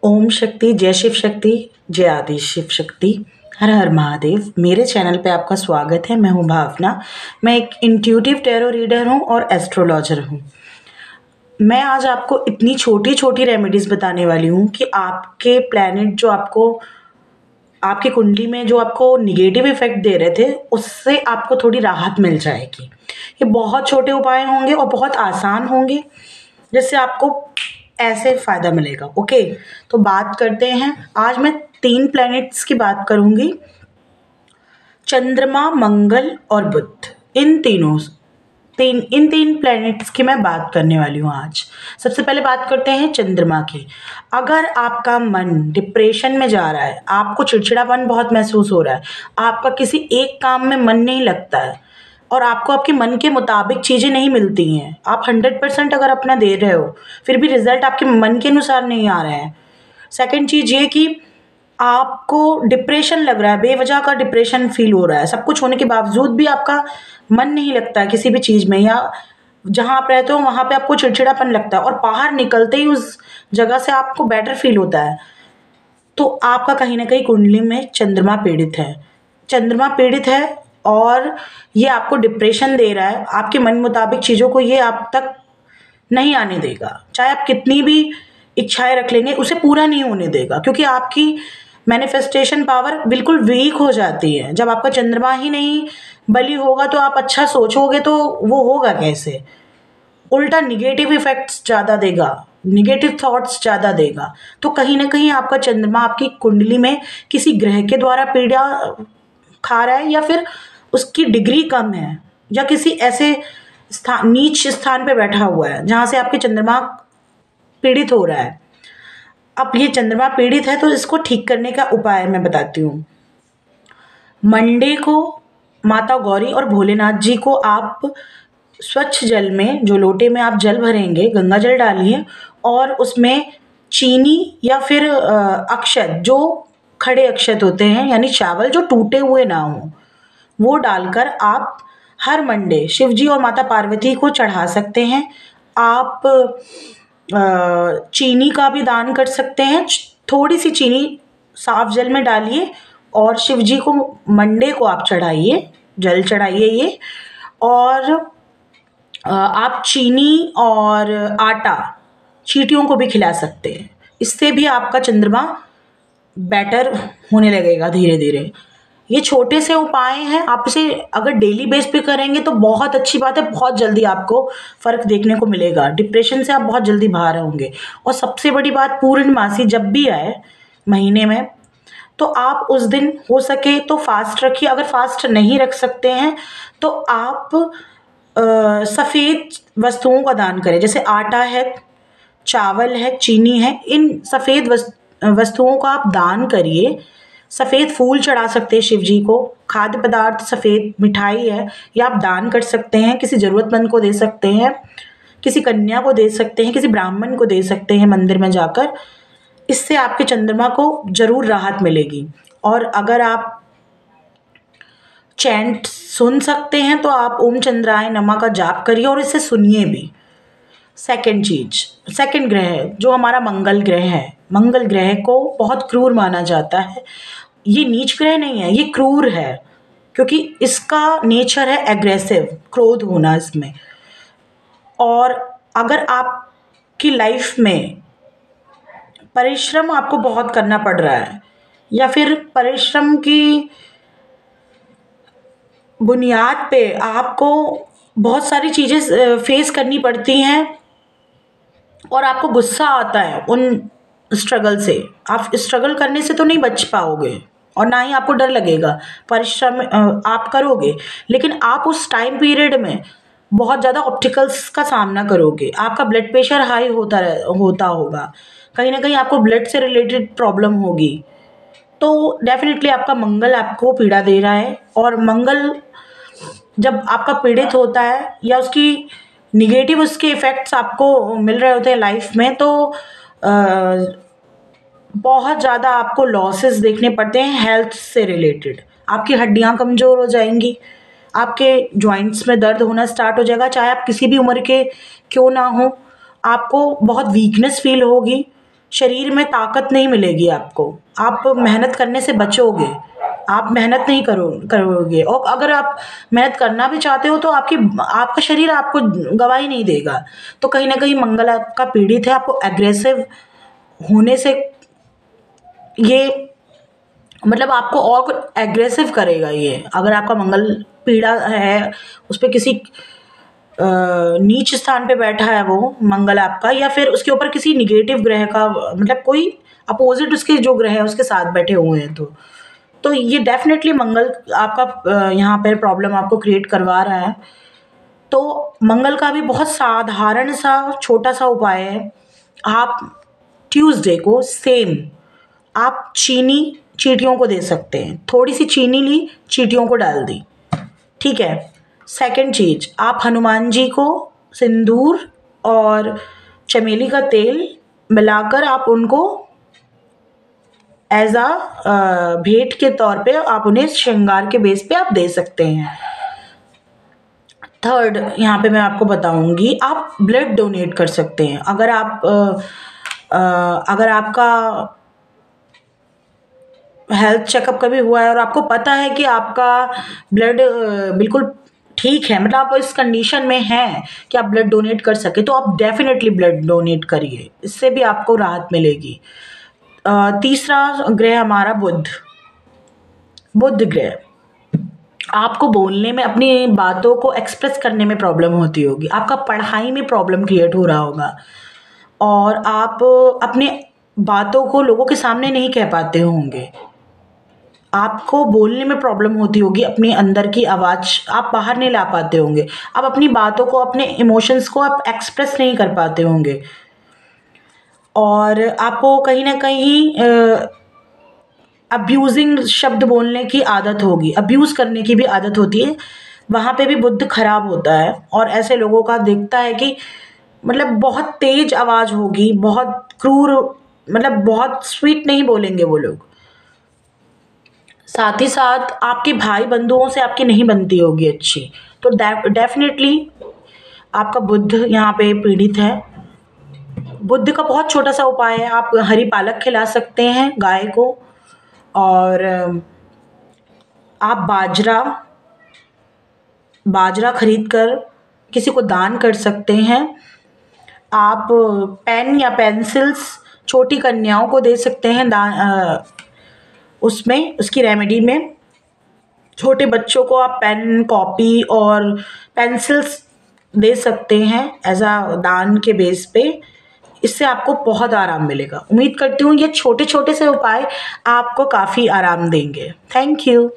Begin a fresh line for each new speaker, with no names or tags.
ओम शक्ति, जय शिव शक्ति, जय आदि शिव शक्ति। हर हर महादेव। मेरे चैनल पे आपका स्वागत है। मैं हूँ भावना। मैं एक इंट्यूटिव टैरो रीडर हूँ और एस्ट्रोलॉजर हूँ। मैं आज आपको इतनी छोटी छोटी रेमेडीज़ बताने वाली हूँ कि आपके प्लैनेट जो आपको आपकी कुंडली में जो आपको निगेटिव इफेक्ट दे रहे थे, उससे आपको थोड़ी राहत मिल जाएगी। ये बहुत छोटे उपाय होंगे और बहुत आसान होंगे, जिससे आपको ऐसे फ़ायदा मिलेगा। ओके, तो बात करते हैं। आज मैं 3 प्लैनेट्स की बात करूँगी, चंद्रमा, मंगल और बुध। इन तीन प्लैनेट्स की मैं बात करने वाली हूँ आज। सबसे पहले बात करते हैं चंद्रमा की। अगर आपका मन डिप्रेशन में जा रहा है, आपको चिड़चिड़ापन बहुत महसूस हो रहा है, आपका किसी एक काम में मन नहीं लगता है और आपको आपके मन के मुताबिक चीज़ें नहीं मिलती हैं, आप 100% अगर अपना दे रहे हो, फिर भी रिजल्ट आपके मन के अनुसार नहीं आ रहे हैं। सेकंड चीज़ ये कि आपको डिप्रेशन लग रहा है, बेवजह का डिप्रेशन फील हो रहा है, सब कुछ होने के बावजूद भी आपका मन नहीं लगता है किसी भी चीज़ में, या जहाँ आप रहते हो वहाँ पे आपको चिड़चिड़ापन लगता है और बाहर निकलते ही उस जगह से आपको बेटर फील होता है, तो आपका कहीं ना कहीं कुंडली में चंद्रमा पीड़ित है। चंद्रमा पीड़ित है और ये आपको डिप्रेशन दे रहा है। आपके मन मुताबिक चीज़ों को ये आप तक नहीं आने देगा। चाहे आप कितनी भी इच्छाएं रख लेंगे, उसे पूरा नहीं होने देगा, क्योंकि आपकी मैनिफेस्टेशन पावर बिल्कुल वीक हो जाती है। जब आपका चंद्रमा ही नहीं बली होगा तो आप अच्छा सोचोगे तो वो होगा कैसे? उल्टा निगेटिव इफेक्ट्स ज़्यादा देगा, निगेटिव थॉट्स ज़्यादा देगा। तो कहीं ना कहीं आपका चंद्रमा आपकी कुंडली में किसी ग्रह के द्वारा पीड़ा खा रहा है, या फिर उसकी डिग्री कम है, या किसी ऐसे नीच स्थान पे बैठा हुआ है जहाँ से आपके चंद्रमा पीड़ित हो रहा है। अब ये चंद्रमा पीड़ित है तो इसको ठीक करने का उपाय मैं बताती हूँ। मंडे को माता गौरी और भोलेनाथ जी को आप स्वच्छ जल में, जो लोटे में आप जल भरेंगे, गंगा जल डालिए और उसमें चीनी या फिर अक्षत, जो खड़े अक्षत होते हैं, यानी चावल जो टूटे हुए ना हो, वो डालकर आप हर मंडे शिव जी और माता पार्वती को चढ़ा सकते हैं। आप चीनी का भी दान कर सकते हैं। थोड़ी सी चीनी साफ जल में डालिए और शिव जी को मंडे को आप चढ़ाइए, जल चढ़ाइए ये। और आप चीनी और आटा चींटियों को भी खिला सकते हैं। इससे भी आपका चंद्रमा बेटर होने लगेगा धीरे धीरे। ये छोटे से उपाय हैं, आप इसे अगर डेली बेस पे करेंगे तो बहुत अच्छी बात है, बहुत जल्दी आपको फ़र्क देखने को मिलेगा। डिप्रेशन से आप बहुत जल्दी बाहर होंगे। और सबसे बड़ी बात, पूर्णमासी जब भी आए महीने में, तो आप उस दिन हो सके तो फास्ट रखिए। अगर फास्ट नहीं रख सकते हैं तो आप सफ़ेद वस्तुओं का दान करें, जैसे आटा है, चावल है, चीनी है। इन सफ़ेद वस्तुओं का आप दान करिए। सफ़ेद फूल चढ़ा सकते हैं शिव जी को, खाद्य पदार्थ सफ़ेद मिठाई है, या आप दान कर सकते हैं, किसी ज़रूरतमंद को दे सकते हैं, किसी कन्या को दे सकते हैं, किसी ब्राह्मण को दे सकते हैं मंदिर में जाकर। इससे आपके चंद्रमा को ज़रूर राहत मिलेगी। और अगर आप चैंट सुन सकते हैं तो आप ओम चंद्राय नमः का जाप करिए और इसे सुनिए भी। सेकंड ग्रह जो हमारा मंगल ग्रह है, मंगल ग्रह को बहुत क्रूर माना जाता है। ये नीच ग्रह नहीं है, ये क्रूर है, क्योंकि इसका नेचर है एग्रेसिव, क्रोध होना इसमें। और अगर आपकी लाइफ में परिश्रम आपको बहुत करना पड़ रहा है, या फिर परिश्रम की बुनियाद पे आपको बहुत सारी चीज़ें फेस करनी पड़ती हैं और आपको गुस्सा आता है उन स्ट्रगल से, आप स्ट्रगल करने से तो नहीं बच पाओगे और ना ही आपको डर लगेगा। परिश्रम आप करोगे, लेकिन आप उस टाइम पीरियड में बहुत ज़्यादा ऑब्स्टिकल्स का सामना करोगे। आपका ब्लड प्रेशर हाई होता होगा, कहीं ना कहीं आपको ब्लड से रिलेटेड प्रॉब्लम होगी। तो डेफिनेटली आपका मंगल आपको पीड़ा दे रहा है। और मंगल जब आपका पीड़ित होता है या उसकी निगेटिव उसके इफ़ेक्ट्स आपको मिल रहे होते हैं लाइफ में, तो बहुत ज़्यादा आपको लॉसेस देखने पड़ते हैं हेल्थ से रिलेटेड। आपकी हड्डियां कमज़ोर हो जाएंगी, आपके जॉइंट्स में दर्द होना स्टार्ट हो जाएगा, चाहे आप किसी भी उम्र के क्यों ना हो। आपको बहुत वीकनेस फील होगी, शरीर में ताकत नहीं मिलेगी आपको, आप मेहनत करने से बचोगे, आप मेहनत नहीं करोगे। और अगर आप मेहनत करना भी चाहते हो तो आपका शरीर आपको गवाही नहीं देगा। तो कहीं ना कहीं मंगल आपका पीड़ित है, आपको एग्रेसिव होने से ये मतलब आपको और एग्रेसिव करेगा ये। अगर आपका मंगल पीड़ा है, उस पर किसी नीच स्थान पे बैठा है वो मंगल आपका, या फिर उसके ऊपर किसी निगेटिव ग्रह का मतलब कोई अपोजिट उसके जो ग्रह है उसके साथ बैठे हुए हैं, तो ये डेफिनेटली मंगल आपका यहाँ पर प्रॉब्लम आपको क्रिएट करवा रहा है। तो मंगल का भी बहुत साधारण सा छोटा सा उपाय है। आप ट्यूसडे को सेम आप चीनी चींटियों को दे सकते हैं। थोड़ी सी चीनी ली, चींटियों को डाल दी, ठीक है। सेकंड चीज, आप हनुमान जी को सिंदूर और चमेली का तेल मिलाकर आप उनको एज अ भेंट के तौर पे आप उन्हें श्रृंगार के बेस पे आप दे सकते हैं। थर्ड, यहाँ पे मैं आपको बताऊंगी, आप ब्लड डोनेट कर सकते हैं। अगर आपका हेल्थ चेकअप कभी हुआ है और आपको पता है कि आपका ब्लड बिल्कुल ठीक है, मतलब आप इस कंडीशन में हैं कि आप ब्लड डोनेट कर सके, तो आप डेफिनेटली ब्लड डोनेट करिए, इससे भी आपको राहत मिलेगी। तीसरा ग्रह हमारा बुध ग्रह। आपको बोलने में, अपनी बातों को एक्सप्रेस करने में प्रॉब्लम होती होगी, आपका पढ़ाई में प्रॉब्लम क्रिएट हो रहा होगा, और आप अपने बातों को लोगों के सामने नहीं कह पाते होंगे, आपको बोलने में प्रॉब्लम होती होगी, अपने अंदर की आवाज़ आप बाहर नहीं ला पाते होंगे, आप अपनी बातों को, अपने इमोशंस को आप एक्सप्रेस नहीं कर पाते होंगे, और आपको कहीं ना कहीं अब्यूजिंग शब्द बोलने की आदत होगी, अब्यूज़ करने की भी आदत होती है। वहाँ पे भी बुध खराब होता है, और ऐसे लोगों का दिखता है कि मतलब बहुत तेज आवाज़ होगी, बहुत क्रूर, मतलब बहुत स्वीट नहीं बोलेंगे वो लोग। साथ ही साथ आपके भाई बंधुओं से आपकी नहीं बनती होगी अच्छी, तो डेफिनेटली आपका बुध यहाँ पे पीड़ित है। बुध का बहुत छोटा सा उपाय है, आप हरी पालक खिला सकते हैं गाय को, और आप बाजरा खरीद कर किसी को दान कर सकते हैं। आप पेन या पेंसिल्स छोटी कन्याओं को दे सकते हैं दान, उसमें उसकी रेमेडी में। छोटे बच्चों को आप पेन, कॉपी और पेंसिल्स दे सकते हैं एज अ दान के बेस पे। इससे आपको बहुत आराम मिलेगा। उम्मीद करती हूँ ये छोटे छोटे से उपाय आपको काफ़ी आराम देंगे। Thank you.